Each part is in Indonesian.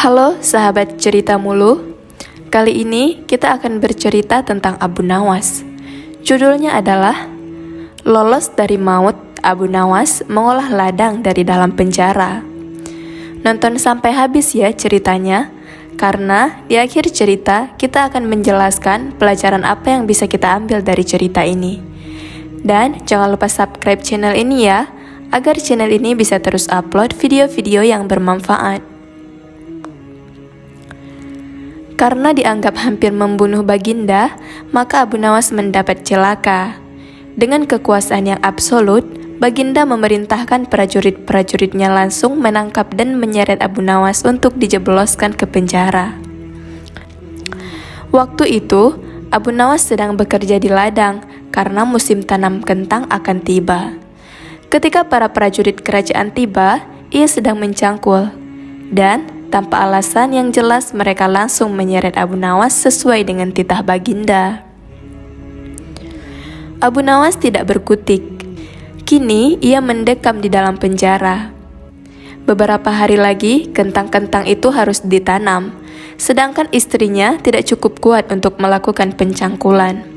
Halo sahabat cerita mulu. Kali ini kita akan bercerita tentang Abu Nawas. Judulnya adalah Lolos dari Maut, Abu Nawas mengolah ladang dari dalam penjara. Nonton sampai habis ya ceritanya, karena di akhir cerita kita akan menjelaskan pelajaran apa yang bisa kita ambil dari cerita ini. Dan jangan lupa subscribe channel ini ya, agar channel ini bisa terus upload video-video yang bermanfaat. Karena dianggap hampir membunuh Baginda, maka Abu Nawas mendapat celaka. Dengan kekuasaan yang absolut, Baginda memerintahkan prajurit-prajuritnya langsung menangkap dan menyeret Abu Nawas untuk dijebloskan ke penjara. Waktu itu, Abu Nawas sedang bekerja di ladang karena musim tanam kentang akan tiba. Ketika para prajurit kerajaan tiba, ia sedang mencangkul, dan tanpa alasan yang jelas mereka langsung menyeret Abu Nawas sesuai dengan titah Baginda. Abu Nawas tidak berkutik. Kini ia mendekam di dalam penjara. Beberapa hari lagi kentang-kentang itu harus ditanam, sedangkan istrinya tidak cukup kuat untuk melakukan pencangkulan.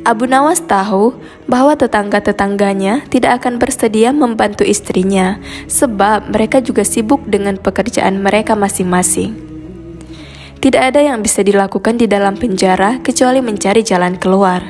Abu Nawas tahu bahwa tetangga-tetangganya tidak akan bersedia membantu istrinya sebab mereka juga sibuk dengan pekerjaan mereka masing-masing. Tidak ada yang bisa dilakukan di dalam penjara kecuali mencari jalan keluar.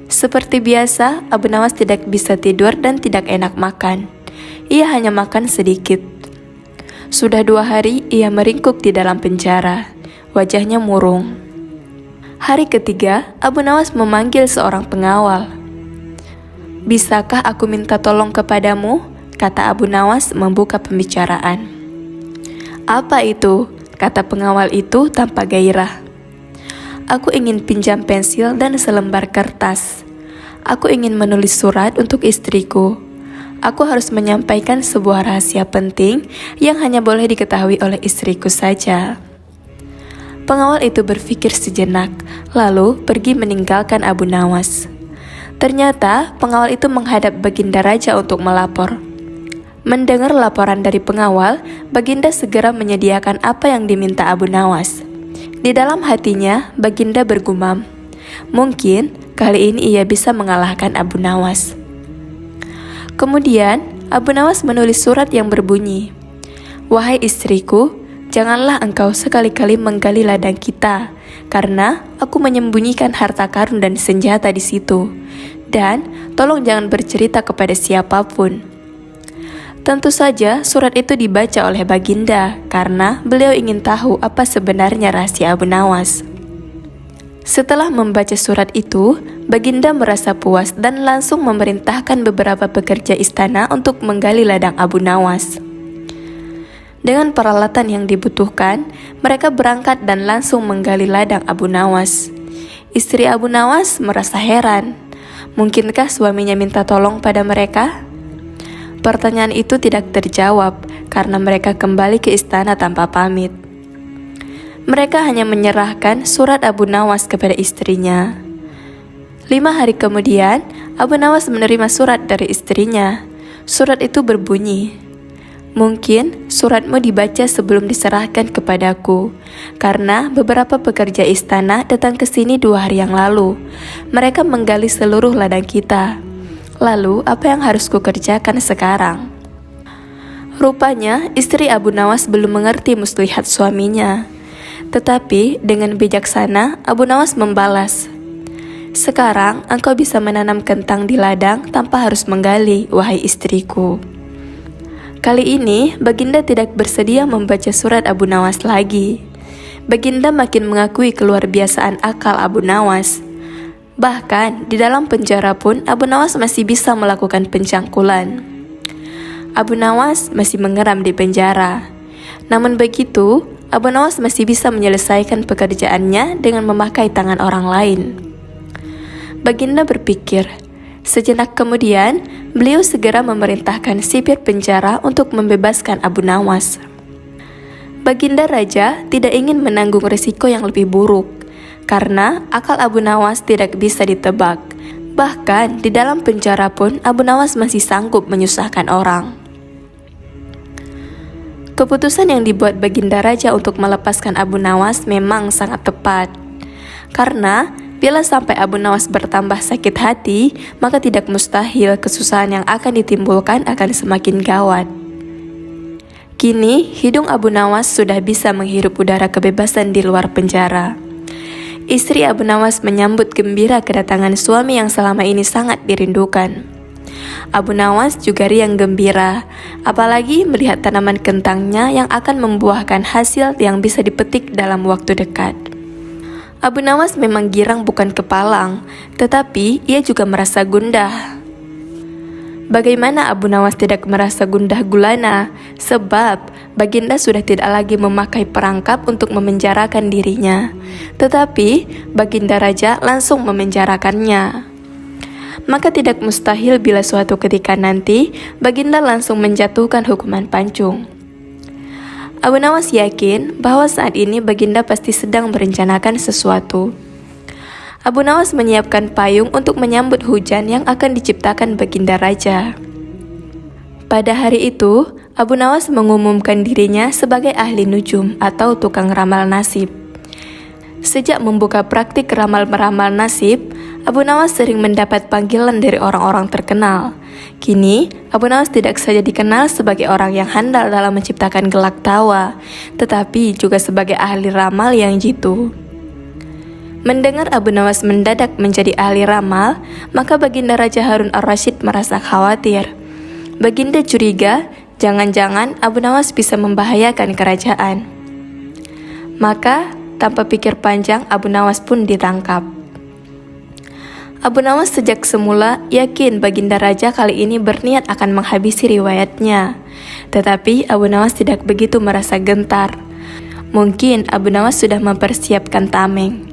Seperti biasa, Abu Nawas tidak bisa tidur dan tidak enak makan. Ia hanya makan sedikit. Sudah 2 hari ia meringkuk di dalam penjara. Wajahnya murung. Hari ketiga, Abu Nawas memanggil seorang pengawal. "Bisakah aku minta tolong kepadamu?" kata Abu Nawas membuka pembicaraan. "Apa itu?" kata pengawal itu tanpa gairah. "Aku ingin pinjam pensil dan selembar kertas. Aku ingin menulis surat untuk istriku. Aku harus menyampaikan sebuah rahasia penting yang hanya boleh diketahui oleh istriku saja." Pengawal itu berpikir sejenak, lalu pergi meninggalkan Abu Nawas. Ternyata pengawal itu menghadap Baginda Raja untuk melapor. Mendengar laporan dari pengawal, Baginda segera menyediakan apa yang diminta Abu Nawas. Di dalam hatinya, Baginda bergumam, mungkin kali ini ia bisa mengalahkan Abu Nawas. Kemudian, Abu Nawas menulis surat yang berbunyi, "Wahai istriku, janganlah engkau sekali-kali menggali ladang kita, karena aku menyembunyikan harta karun dan senjata di situ. Dan tolong jangan bercerita kepada siapapun." Tentu saja surat itu dibaca oleh Baginda, karena beliau ingin tahu apa sebenarnya rahasia Abu Nawas. Setelah membaca surat itu, Baginda merasa puas dan langsung memerintahkan beberapa pekerja istana untuk menggali ladang Abu Nawas. Dengan peralatan yang dibutuhkan, mereka berangkat dan langsung menggali ladang Abu Nawas. Istri Abu Nawas merasa heran. Mungkinkah suaminya minta tolong pada mereka? Pertanyaan itu tidak terjawab karena mereka kembali ke istana tanpa pamit. Mereka hanya menyerahkan surat Abu Nawas kepada istrinya. 5 hari kemudian, Abu Nawas menerima surat dari istrinya. Surat itu berbunyi, "Mungkin suratmu dibaca sebelum diserahkan kepadaku, karena beberapa pekerja istana datang ke sini 2 hari yang lalu. Mereka menggali seluruh ladang kita. Lalu, apa yang harus kukerjakan sekarang?" Rupanya, istri Abu Nawas belum mengerti muslihat suaminya. Tetapi, dengan bijaksana, Abu Nawas membalas, "Sekarang, engkau bisa menanam kentang di ladang tanpa harus menggali, wahai istriku." Kali ini, Baginda tidak bersedia membaca surat Abu Nawas lagi. Baginda makin mengakui keluarbiasaan akal Abu Nawas. Bahkan, di dalam penjara pun Abu Nawas masih bisa melakukan pencangkulan. Abu Nawas masih mengeram di penjara. Namun begitu, Abu Nawas masih bisa menyelesaikan pekerjaannya dengan memakai tangan orang lain. Baginda berpikir. Sejenak kemudian, beliau segera memerintahkan sipir penjara untuk membebaskan Abu Nawas. Baginda Raja tidak ingin menanggung risiko yang lebih buruk, karena akal Abu Nawas tidak bisa ditebak. Bahkan di dalam penjara pun Abu Nawas masih sanggup menyusahkan orang. Keputusan yang dibuat Baginda Raja untuk melepaskan Abu Nawas memang sangat tepat. Karena bila sampai Abu Nawas bertambah sakit hati, maka tidak mustahil kesusahan yang akan ditimbulkan akan semakin gawat. Kini, hidung Abu Nawas sudah bisa menghirup udara kebebasan di luar penjara. Istri Abu Nawas menyambut gembira kedatangan suami yang selama ini sangat dirindukan. Abu Nawas juga riang gembira, apalagi melihat tanaman kentangnya yang akan membuahkan hasil yang bisa dipetik dalam waktu dekat. Abu Nawas memang girang bukan kepalang, tetapi ia juga merasa gundah. Bagaimana Abu Nawas tidak merasa gundah gulana? Sebab Baginda sudah tidak lagi memakai perangkap untuk memenjarakan dirinya, tetapi Baginda Raja langsung memenjarakannya. Maka tidak mustahil bila suatu ketika nanti Baginda langsung menjatuhkan hukuman pancung. Abu Nawas yakin bahwa saat ini Baginda pasti sedang merencanakan sesuatu. Abu Nawas menyiapkan payung untuk menyambut hujan yang akan diciptakan Baginda Raja. Pada hari itu, Abu Nawas mengumumkan dirinya sebagai ahli nujum atau tukang ramal nasib. Sejak membuka praktik ramal-meramal nasib, Abu Nawas sering mendapat panggilan dari orang-orang terkenal. Kini, Abu Nawas tidak saja dikenal sebagai orang yang handal dalam menciptakan gelak tawa, tetapi juga sebagai ahli ramal yang jitu. Mendengar Abu Nawas mendadak menjadi ahli ramal, maka Baginda Raja Harun ar-Rasyid merasa khawatir. Baginda curiga, jangan-jangan Abu Nawas bisa membahayakan kerajaan. Maka, tanpa pikir panjang, Abu Nawas pun ditangkap. Abu Nawas sejak semula yakin Baginda Raja kali ini berniat akan menghabisi riwayatnya. Tetapi Abu Nawas tidak begitu merasa gentar. Mungkin Abu Nawas sudah mempersiapkan tameng.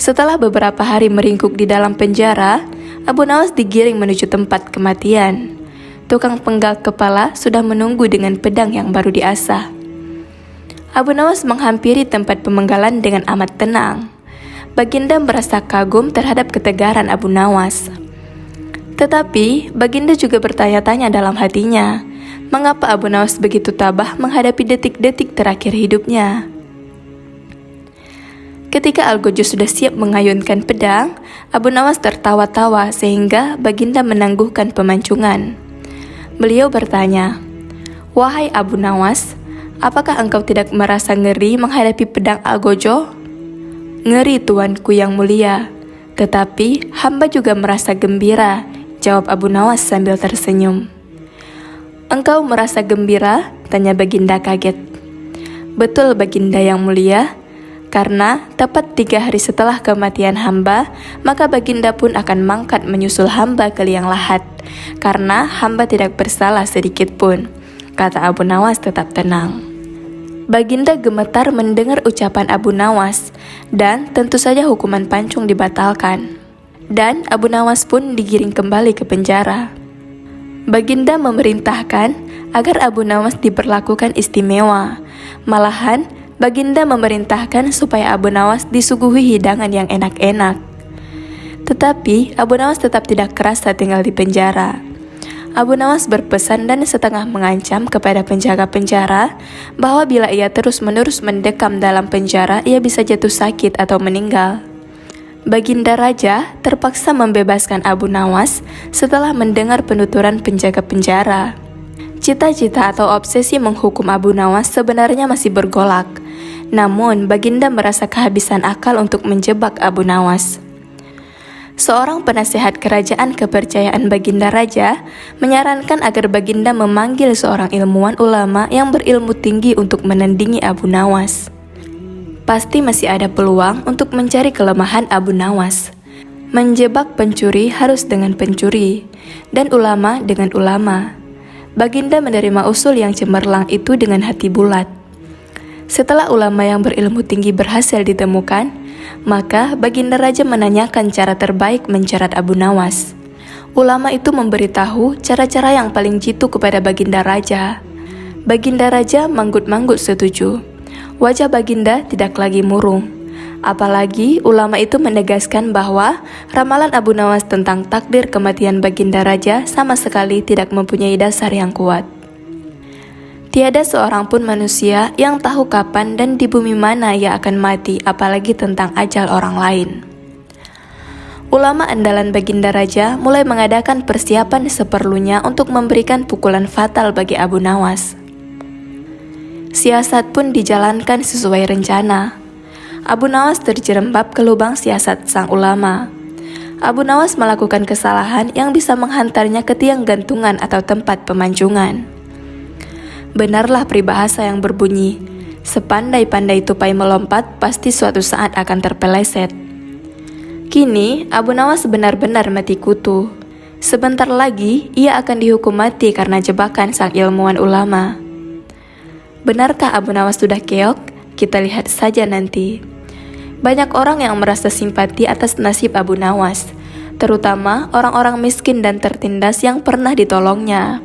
Setelah beberapa hari meringkuk di dalam penjara, Abu Nawas digiring menuju tempat kematian. Tukang penggal kepala sudah menunggu dengan pedang yang baru diasah. Abu Nawas menghampiri tempat pemenggalan dengan amat tenang. Baginda merasa kagum terhadap ketegaran Abu Nawas. Tetapi Baginda juga bertanya-tanya dalam hatinya, mengapa Abu Nawas begitu tabah menghadapi detik-detik terakhir hidupnya. Ketika Algojo sudah siap mengayunkan pedang, Abu Nawas tertawa-tawa sehingga Baginda menangguhkan pemancungan. Beliau bertanya, "Wahai Abu Nawas, apakah engkau tidak merasa ngeri menghadapi pedang Algojo?" "Ngeri, tuanku yang mulia, tetapi hamba juga merasa gembira," jawab Abu Nawas sambil tersenyum. "Engkau merasa gembira?" tanya Baginda kaget. "Betul Baginda yang mulia, karena tepat 3 hari setelah kematian hamba, maka Baginda pun akan mangkat menyusul hamba ke liang lahat, karena hamba tidak bersalah sedikit pun," kata Abu Nawas tetap tenang. Baginda gemetar mendengar ucapan Abu Nawas, dan tentu saja hukuman pancung dibatalkan. Dan Abu Nawas pun digiring kembali ke penjara. Baginda memerintahkan agar Abu Nawas diperlakukan istimewa. Malahan, Baginda memerintahkan supaya Abu Nawas disuguhi hidangan yang enak-enak. Tetapi Abu Nawas tetap tidak kerasa tinggal di penjara. Abu Nawas berpesan dan setengah mengancam kepada penjaga penjara bahwa bila ia terus-menerus mendekam dalam penjara, ia bisa jatuh sakit atau meninggal. Baginda Raja terpaksa membebaskan Abu Nawas setelah mendengar penuturan penjaga penjara. Cita-cita atau obsesi menghukum Abu Nawas sebenarnya masih bergolak. Namun, Baginda merasa kehabisan akal untuk menjebak Abu Nawas. Seorang penasehat kerajaan kepercayaan Baginda Raja menyarankan agar Baginda memanggil seorang ilmuwan ulama yang berilmu tinggi untuk menandingi Abu Nawas. Pasti masih ada peluang untuk mencari kelemahan Abu Nawas. Menjebak pencuri harus dengan pencuri, dan ulama dengan ulama. Baginda menerima usul yang cemerlang itu dengan hati bulat. Setelah ulama yang berilmu tinggi berhasil ditemukan, maka Baginda Raja menanyakan cara terbaik mencerat Abu Nawas. Ulama itu memberitahu cara-cara yang paling jitu kepada Baginda Raja. Baginda Raja manggut-manggut setuju. Wajah Baginda tidak lagi murung. Apalagi ulama itu menegaskan bahwa ramalan Abu Nawas tentang takdir kematian Baginda Raja sama sekali tidak mempunyai dasar yang kuat. Tiada seorang pun manusia yang tahu kapan dan di bumi mana ia akan mati, apalagi tentang ajal orang lain. Ulama andalan Baginda Raja mulai mengadakan persiapan seperlunya untuk memberikan pukulan fatal bagi Abu Nawas. Siasat pun dijalankan sesuai rencana. Abu Nawas terjerembab ke lubang siasat sang ulama. Abu Nawas melakukan kesalahan yang bisa menghantarnya ke tiang gantungan atau tempat pemancingan. Benarlah peribahasa yang berbunyi, sepandai-pandai tupai melompat, pasti suatu saat akan terpeleset. Kini, Abu Nawas benar-benar mati kutu. Sebentar lagi, ia akan dihukum mati karena jebakan sang ilmuwan ulama. Benarkah Abu Nawas sudah keok? Kita lihat saja nanti. Banyak orang yang merasa simpati atas nasib Abu Nawas, terutama orang-orang miskin dan tertindas yang pernah ditolongnya.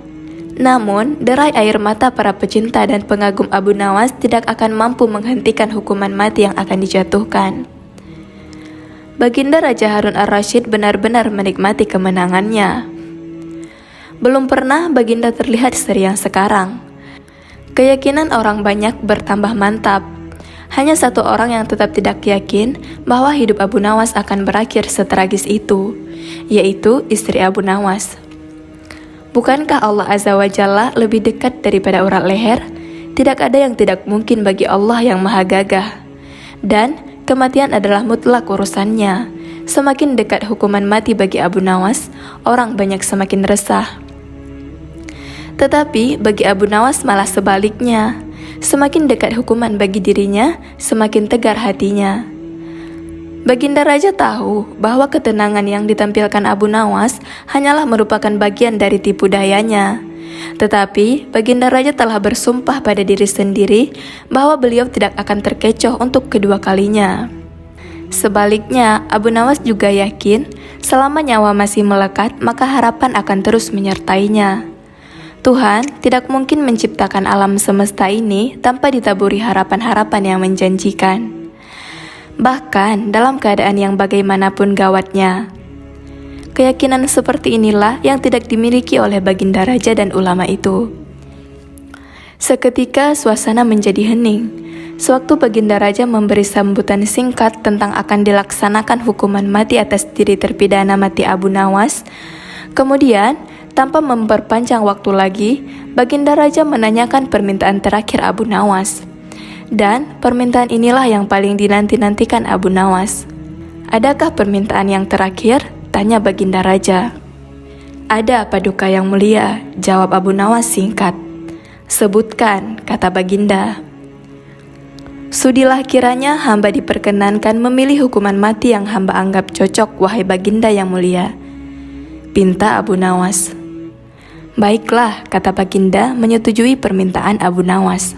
Namun, derai air mata para pecinta dan pengagum Abu Nawas tidak akan mampu menghentikan hukuman mati yang akan dijatuhkan. Baginda Raja Harun ar-Rasyid benar-benar menikmati kemenangannya. Belum pernah Baginda terlihat seriang sekarang. Keyakinan orang banyak bertambah mantap. Hanya satu orang yang tetap tidak yakin bahwa hidup Abu Nawas akan berakhir setragis itu, yaitu istri Abu Nawas. Bukankah Allah Azza wa Jalla lebih dekat daripada urat leher? Tidak ada yang tidak mungkin bagi Allah yang maha gagah. Dan kematian adalah mutlak urusannya. Semakin dekat hukuman mati bagi Abu Nawas, orang banyak semakin resah. Tetapi bagi Abu Nawas malah sebaliknya. Semakin dekat hukuman bagi dirinya, semakin tegar hatinya. Baginda Raja tahu bahwa ketenangan yang ditampilkan Abu Nawas hanyalah merupakan bagian dari tipu dayanya. Tetapi Baginda Raja telah bersumpah pada diri sendiri bahwa beliau tidak akan terkecoh untuk kedua kalinya. Sebaliknya, Abu Nawas juga yakin selama nyawa masih melekat, maka harapan akan terus menyertainya. Tuhan tidak mungkin menciptakan alam semesta ini tanpa ditaburi harapan-harapan yang menjanjikan. Bahkan dalam keadaan yang bagaimanapun gawatnya. Keyakinan seperti inilah yang tidak dimiliki oleh Baginda Raja dan ulama itu. Seketika suasana menjadi hening. Sewaktu Baginda Raja memberi sambutan singkat tentang akan dilaksanakan hukuman mati atas diri terpidana mati Abu Nawas, kemudian tanpa memperpanjang waktu lagi, Baginda Raja menanyakan permintaan terakhir Abu Nawas. Dan permintaan inilah yang paling dinanti-nantikan Abu Nawas. Adakah permintaan yang terakhir? Tanya Baginda Raja. Ada, Paduka yang mulia, jawab Abu Nawas singkat. Sebutkan, kata Baginda. Sudilah kiranya hamba diperkenankan memilih hukuman mati yang hamba anggap cocok, wahai Baginda yang mulia, pinta Abu Nawas. Baiklah, kata Baginda menyetujui permintaan Abu Nawas.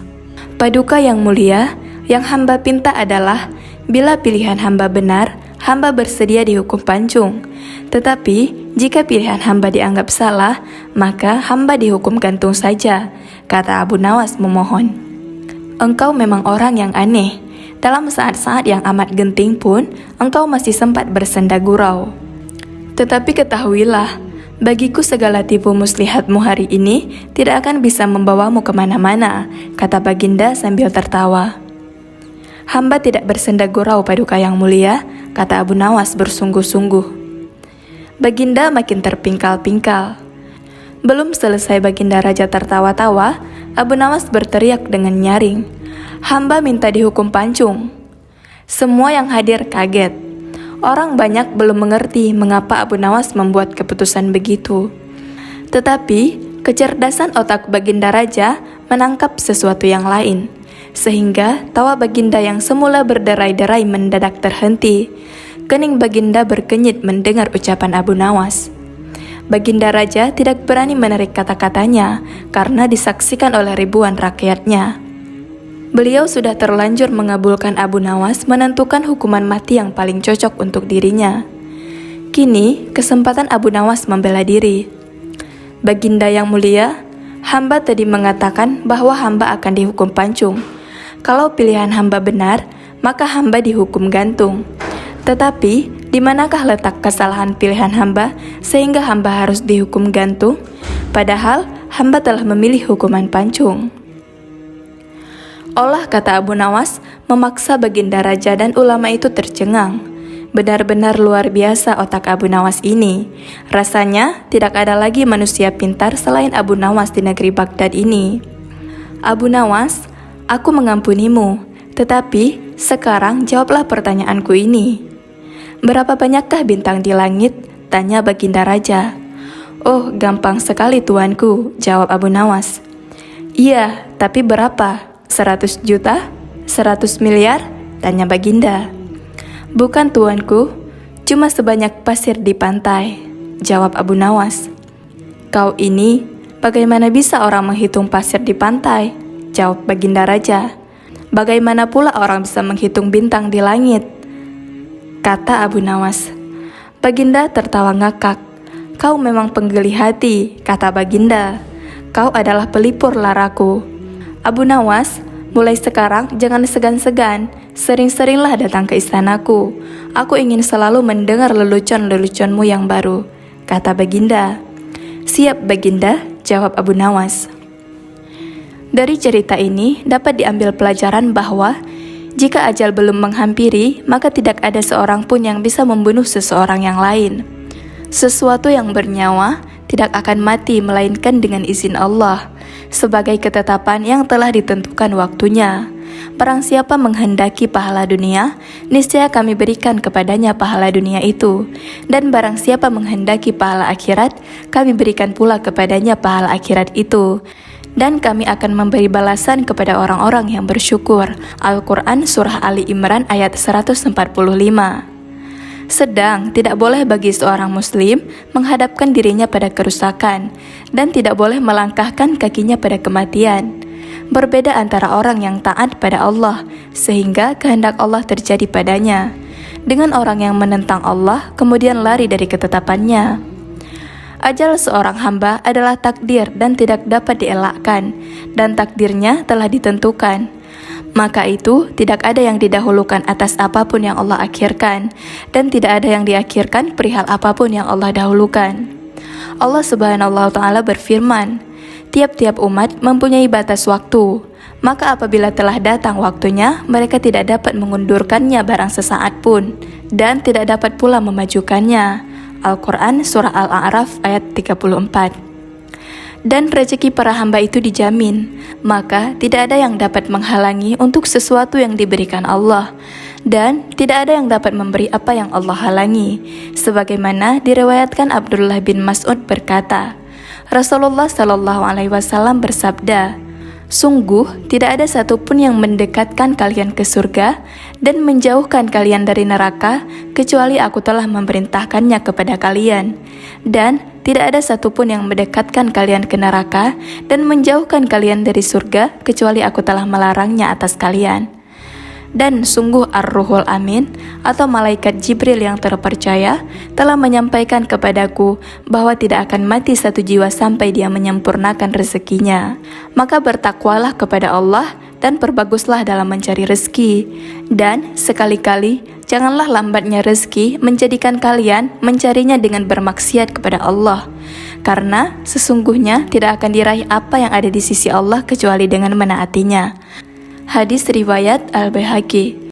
Paduka yang mulia, yang hamba pinta adalah bila pilihan hamba benar, hamba bersedia dihukum pancung. Tetapi jika pilihan hamba dianggap salah, maka hamba dihukum gantung saja, kata Abu Nawas memohon. Engkau memang orang yang aneh. Dalam saat-saat yang amat genting pun, engkau masih sempat bersenda gurau. Tetapi ketahuilah, bagiku segala tipu muslihatmu hari ini tidak akan bisa membawamu kemana-mana, kata Baginda sambil tertawa. Hamba tidak bersenda gurau, Paduka yang mulia, kata Abu Nawas bersungguh-sungguh. Baginda makin terpingkal-pingkal. Belum selesai Baginda Raja tertawa-tawa, Abu Nawas berteriak dengan nyaring, hamba minta dihukum pancung. Semua yang hadir kaget. Orang banyak belum mengerti mengapa Abu Nawas membuat keputusan begitu. Tetapi, kecerdasan otak Baginda Raja menangkap sesuatu yang lain, sehingga tawa Baginda yang semula berderai-derai mendadak terhenti. Kening Baginda berkenyit mendengar ucapan Abu Nawas. Baginda Raja tidak berani menarik kata-katanya karena disaksikan oleh ribuan rakyatnya. Beliau sudah terlanjur mengabulkan Abu Nawas menentukan hukuman mati yang paling cocok untuk dirinya. Kini, kesempatan Abu Nawas membela diri. Baginda yang mulia, hamba tadi mengatakan bahwa hamba akan dihukum pancung. Kalau pilihan hamba benar, maka hamba dihukum gantung. Tetapi, di manakah letak kesalahan pilihan hamba sehingga hamba harus dihukum gantung? Padahal, hamba telah memilih hukuman pancung. Olah kata Abu Nawas memaksa Baginda Raja dan ulama itu tercengang. Benar-benar luar biasa otak Abu Nawas ini. Rasanya tidak ada lagi manusia pintar selain Abu Nawas di negeri Baghdad ini. Abu Nawas, aku mengampunimu, tetapi sekarang jawablah pertanyaanku ini. Berapa banyakkah bintang di langit? Tanya Baginda Raja. Oh, gampang sekali tuanku, jawab Abu Nawas. Iya, tapi berapa? 100 juta? 100 miliar? Tanya Baginda. Bukan tuanku, cuma sebanyak pasir di pantai, jawab Abu Nawas. Kau ini, bagaimana bisa orang menghitung pasir di pantai? Jawab Baginda Raja. Bagaimana pula orang bisa menghitung bintang di langit? Kata Abu Nawas. Baginda tertawa ngakak. Kau memang penggeli hati, kata Baginda. Kau adalah pelipur laraku. Abu Nawas, mulai sekarang jangan segan-segan, sering-seringlah datang ke istanaku. Aku ingin selalu mendengar lelucon-leluconmu yang baru, kata Baginda. Siap Baginda, jawab Abu Nawas. Dari cerita ini dapat diambil pelajaran bahwa jika ajal belum menghampiri, maka tidak ada seorang pun yang bisa membunuh seseorang yang lain. Sesuatu yang bernyawa tidak akan mati melainkan dengan izin Allah, sebagai ketetapan yang telah ditentukan waktunya. Barang siapa menghendaki pahala dunia, niscaya kami berikan kepadanya pahala dunia itu. Dan barang siapa menghendaki pahala akhirat, kami berikan pula kepadanya pahala akhirat itu. Dan kami akan memberi balasan kepada orang-orang yang bersyukur. Al-Quran Surah Ali Imran ayat 145. Sedang tidak boleh bagi seorang muslim menghadapkan dirinya pada kerusakan dan tidak boleh melangkahkan kakinya pada kematian. Berbeda antara orang yang taat pada Allah sehingga kehendak Allah terjadi padanya, dengan orang yang menentang Allah kemudian lari dari ketetapannya. Ajal seorang hamba adalah takdir dan tidak dapat dielakkan, dan takdirnya telah ditentukan. Maka itu tidak ada yang didahulukan atas apapun yang Allah akhirkan, dan tidak ada yang diakhirkan perihal apapun yang Allah dahulukan. Allah Subhanahu wa Ta'ala berfirman, tiap-tiap umat mempunyai batas waktu, maka apabila telah datang waktunya, mereka tidak dapat mengundurkannya barang sesaat pun, dan tidak dapat pula memajukannya. Al-Quran Surah Al-A'raf ayat 34. Dan rezeki para hamba itu dijamin, maka tidak ada yang dapat menghalangi untuk sesuatu yang diberikan Allah, dan tidak ada yang dapat memberi apa yang Allah halangi. Sebagaimana diriwayatkan Abdullah bin Mas'ud berkata, Rasulullah Shallallahu Alaihi Wasallam bersabda, sungguh tidak ada satupun yang mendekatkan kalian ke surga dan menjauhkan kalian dari neraka kecuali aku telah memerintahkannya kepada kalian, dan tidak ada satupun yang mendekatkan kalian ke neraka dan menjauhkan kalian dari surga kecuali aku telah melarangnya atas kalian. Dan sungguh Ar-Ruhul Amin atau malaikat Jibril yang terpercaya telah menyampaikan kepadaku bahwa tidak akan mati satu jiwa sampai dia menyempurnakan rezekinya. Maka bertakwalah kepada Allah dan perbaguslah dalam mencari rezeki. Dan sekali-kali janganlah lambatnya rezeki menjadikan kalian mencarinya dengan bermaksiat kepada Allah. Karena sesungguhnya tidak akan diraih apa yang ada di sisi Allah kecuali dengan menaatinya. Hadis riwayat Al-Baihaqi.